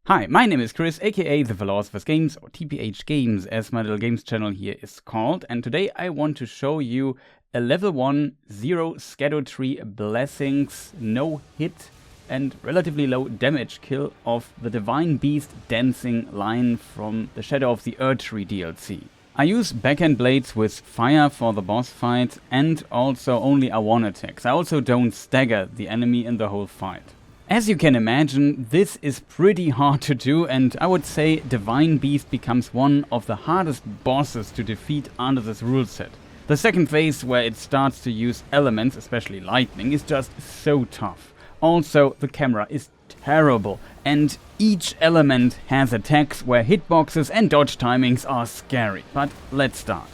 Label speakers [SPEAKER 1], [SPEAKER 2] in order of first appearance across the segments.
[SPEAKER 1] Hi, my name is Chris, aka The Philosopher's Games, or TPH Games as my little games channel here is called, and today I want to show you a level 1 0 Scadu tree blessings, no hit and relatively low damage kill of the Divine Beast dancing line from the Shadow of the Erdtree DLC. I use backhand blades with fire for the boss fight and also only R1 attacks. I also don't stagger the enemy in the whole fight. As you can imagine, this is pretty hard to do, and I would say Divine Beast becomes one of the hardest bosses to defeat under this rule set. The second phase, where it starts to use elements, especially lightning, is just so tough. Also, the camera is terrible, and each element has attacks where hitboxes and dodge timings are scary. But let's start.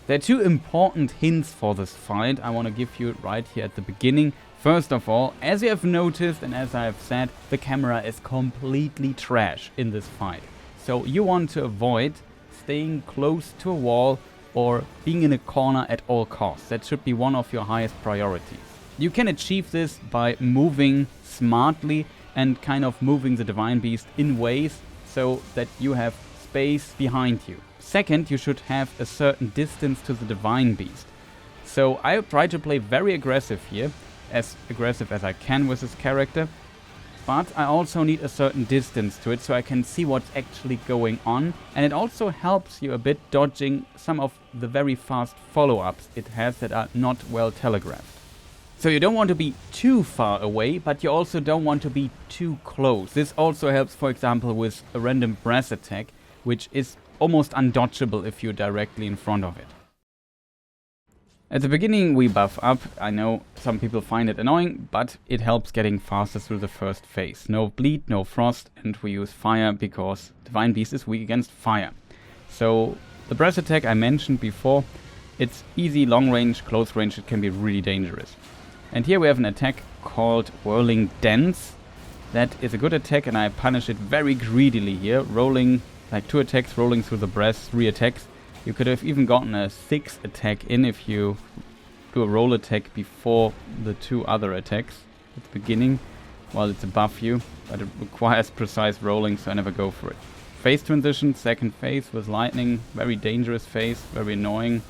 [SPEAKER 1] There are two important hints for this fight I want to give you right here at the beginning. First of all, as you have noticed and as I have said, the camera is completely trash in this fight. So you want to avoid staying close to a wall or being in a corner at all costs. That should be one of your highest priorities. You can achieve this by moving smartly and kind of moving the Divine Beast in ways so that you have space behind you. Second, you should have a certain distance to the Divine Beast. So I try to play very aggressive here, as aggressive as I can with this character, but I also need a certain distance to it so I can see what's actually going on, and it also helps you a bit dodging some of the very fast follow-ups it has that are not well telegraphed. So you don't want to be too far away, but you also don't want to be too close. This also helps, for example, with a random brass attack, which is almost undodgeable if you're directly in front of it. At the beginning we buff up. I know some people find it annoying, but it helps getting faster through the first phase. No bleed, no frost, and we use fire because Divine Beast is weak against fire. So the brass attack I mentioned before, it's easy, long range, close range, it can be really dangerous. And here we have an attack called Whirling Dance. That is a good attack and I punish it very greedily here, rolling like 2 attacks, rolling through the brass, 3 attacks. You could have even gotten a 6th attack in if you do a roll attack before the 2 other attacks at the beginning, while it's above you, but it requires precise rolling, so I never go for it. Phase transition, second phase with lightning, very dangerous phase, very annoying.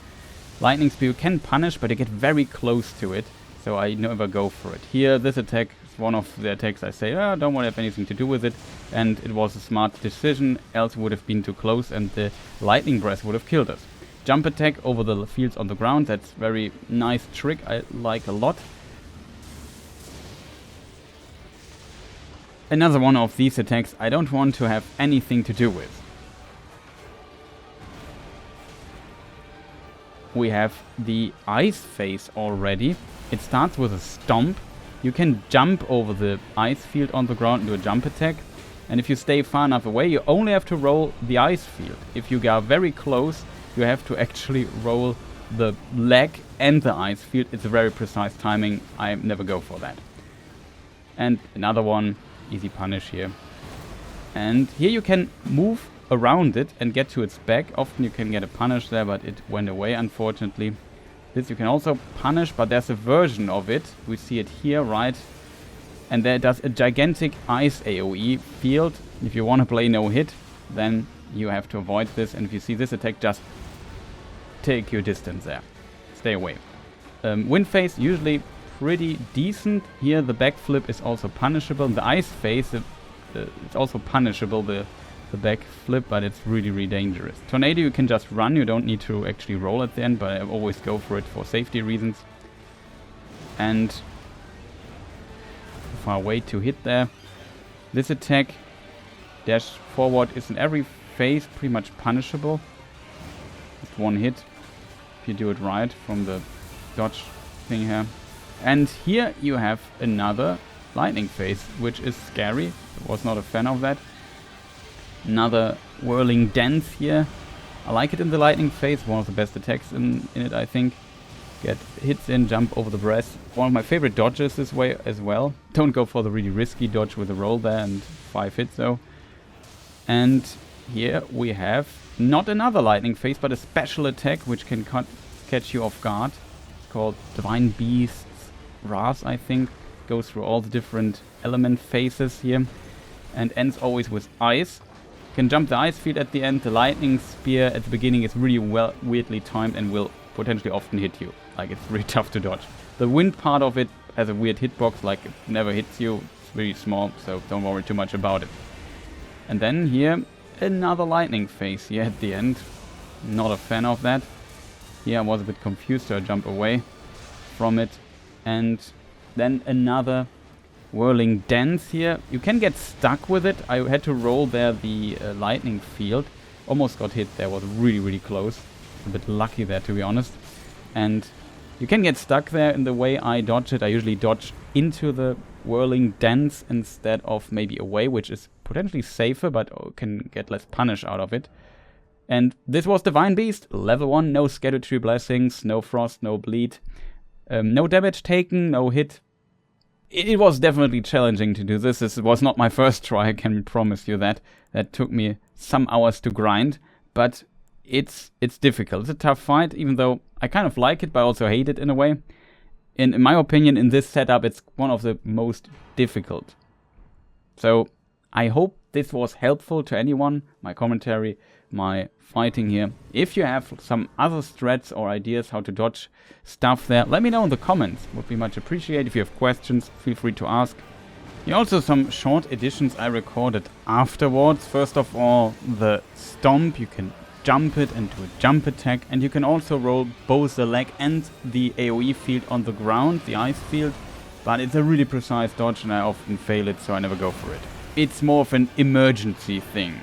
[SPEAKER 1] Lightning spear you can punish, but you get very close to it, so I never go for it. Here, this attack is one of the attacks I say, I don't want to have anything to do with it, and it was a smart decision, else it would have been too close and the lightning breath would have killed us. Jump attack over the fields on the ground, that's very nice trick, I like a lot. Another one of these attacks I don't want to have anything to do with. We have the ice phase already. It starts with a stomp. You can jump over the ice field on the ground and do a jump attack. And if you stay far enough away, you only have to roll the ice field. If you get very close, you have to actually roll the leg and the ice field. It's a very precise timing. I never go for that. And another one, easy punish here. And here you can move around it and get to its back. Often you can get a punish there, but it went away unfortunately. This you can also punish, but there's a version of it. We see it here, right? And there does a gigantic ice AoE field. If you want to play no hit, then you have to avoid this. And if you see this attack, just take your distance there. Stay away. Wind phase, usually pretty decent. Here the backflip is also punishable. The ice phase, it's also punishable, the backflip, but it's really, really dangerous. Tornado, you can just run. You don't need to actually roll at the end, but I always go for it for safety reasons. And far away to hit there. This attack, dash forward, is in every phase pretty much punishable. Just one hit, if you do it right, from the dodge thing here. And here you have another lightning phase, which is scary. I was not a fan of that. Another whirling dance here. I like it in the lightning phase, one of the best attacks in it, I think. Get hits in, jump over the brass. One of my favorite dodges this way as well. Don't go for the really risky dodge with a roll there and 5 hits though. And here we have not another lightning phase, but a special attack which can catch you off guard. It's called Divine Beast's Wrath, I think. Goes through all the different element phases here. and ends always with ice. You can jump the ice field at the end. The lightning spear at the beginning is really weirdly timed and will potentially often hit you. Like, it's really tough to dodge. The wind part of it has a weird hitbox, like it never hits you. It's really small, so don't worry too much about it. And then here, another lightning phase here at the end. Not a fan of that. Here I was a bit confused, so I jump away from it. And then another whirling dance here. You can get stuck with it. I had to roll there the lightning field. Almost got hit there, was really close. A bit lucky there, to be honest. And you can get stuck there in the way I dodge it. I usually dodge into the whirling dance instead of maybe away, which is potentially safer, but can get less punish out of it. And this was Divine Beast, level 1, no Scadu Tree Blessings, no Frost, no Bleed, no damage taken, no hit. It was definitely challenging to do this. This was not my first try, I can promise you that. That took me some hours to grind, but it's difficult. It's a tough fight, even though I kind of like it, but I also hate it in a way. In my opinion, in this setup, it's one of the most difficult. So I hope this was helpful to anyone, my commentary, my fighting here. If you have some other strats or ideas how to dodge stuff there, let me know in the comments. Would be much appreciated. If you have questions, feel free to ask. Here are also some short editions I recorded afterwards. First of all, the stomp. You can jump it into a jump attack, and you can also roll both the leg and the AoE field on the ground, the ice field, but it's a really precise dodge and I often fail it, so I never go for it. It's more of an emergency thing.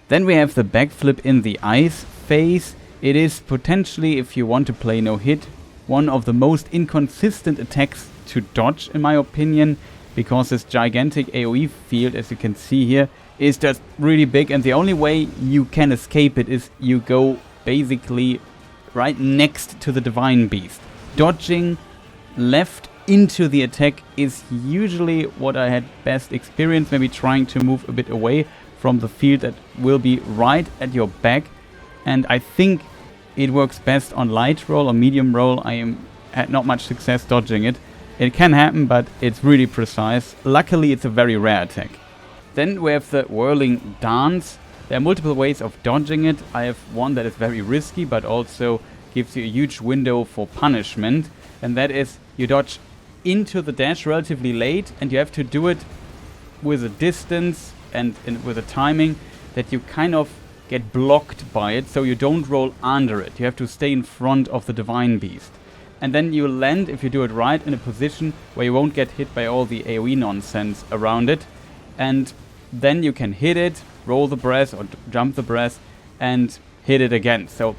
[SPEAKER 1] Then we have the backflip in the ice phase. It is potentially, if you want to play no hit, one of the most inconsistent attacks to dodge in my opinion, because this gigantic AoE field, as you can see here, is just really big, and the only way you can escape it is you go basically right next to the Divine Beast. Dodging left into the attack is usually what I had best experience, maybe trying to move a bit away from the field that will be right at your back, and I think it works best on light roll or medium roll. I had not much success dodging it. It can happen, but it's really precise. Luckily, it's a very rare attack. Then we have the whirling dance. There are multiple ways of dodging it. I have one that is very risky, but also gives you a huge window for punishment. And that is, you dodge into the dash relatively late, and you have to do it with a distance and with a timing that you kind of get blocked by it, so you don't roll under it. You have to stay in front of the Divine Beast. And then you land, if you do it right, in a position where you won't get hit by all the AoE nonsense around it. And then you can hit it, roll the breath or jump the breath, and hit it again. So,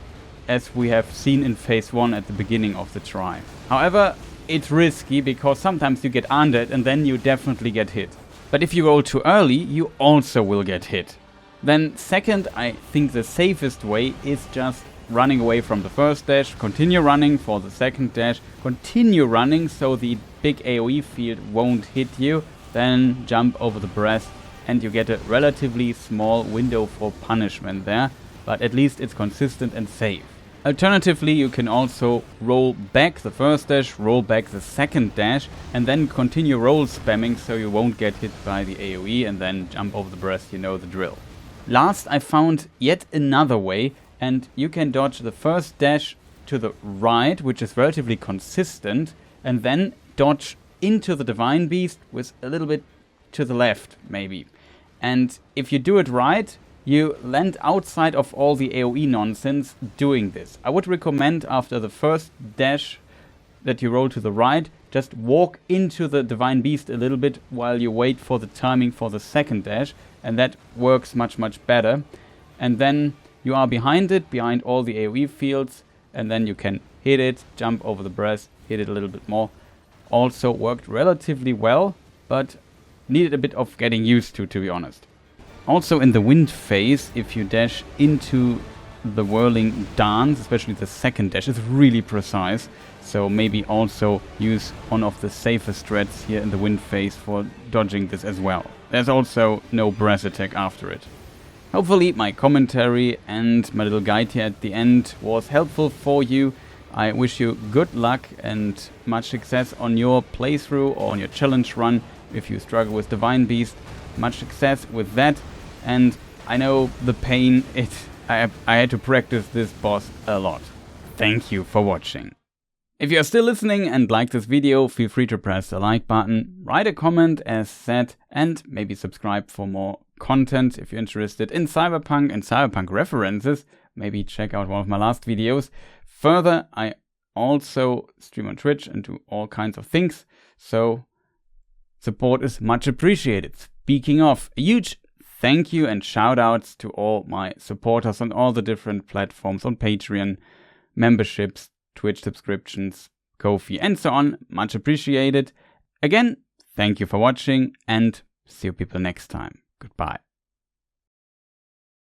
[SPEAKER 1] as we have seen in phase 1 at the beginning of the try. However, it's risky because sometimes you get under it and then you definitely get hit. But if you roll too early, you also will get hit. Then second, I think the safest way is just running away from the first dash, continue running for the second dash, continue running so the big AoE field won't hit you, then jump over the breath, and you get a relatively small window for punishment there, but at least it's consistent and safe. Alternatively, you can also roll back the first dash, roll back the second dash, and then continue roll spamming so you won't get hit by the AoE and then jump over the breath, you know the drill. Last, I found yet another way, and you can dodge the first dash to the right, which is relatively consistent, and then dodge into the Divine Beast with a little bit to the left, maybe. And if you do it right, you land outside of all the AoE nonsense doing this. I would recommend after the first dash that you roll to the right, just walk into the Divine Beast a little bit while you wait for the timing for the second dash, and that works much better. And then you are behind it, behind all the AoE fields, and then you can hit it, jump over the breath, hit it a little bit more. Also worked relatively well, but needed a bit of getting used to be honest. Also in the wind phase, if you dash into the whirling dance, especially the second dash, is really precise. So maybe also use one of the safest strats here in the wind phase for dodging this as well. There's also no breath attack after it. Hopefully my commentary and my little guide here at the end was helpful for you. I wish you good luck and much success on your playthrough or on your challenge run if you struggle with Divine Beast. much success with that. And I know the pain, I had to practice this boss a lot. Thank you for watching. If you're still listening and like this video, feel free to press the like button, write a comment as said, and maybe subscribe for more content. If you're interested in Cyberpunk and Cyberpunk references, maybe check out one of my last videos. Further, I also stream on Twitch and do all kinds of things, so support is much appreciated. Speaking of, a huge thank you and shout outs to all my supporters on all the different platforms, on Patreon, memberships, Twitch subscriptions, Ko-fi, and so on. Much appreciated. Again, thank you for watching, and see you people next time. Goodbye.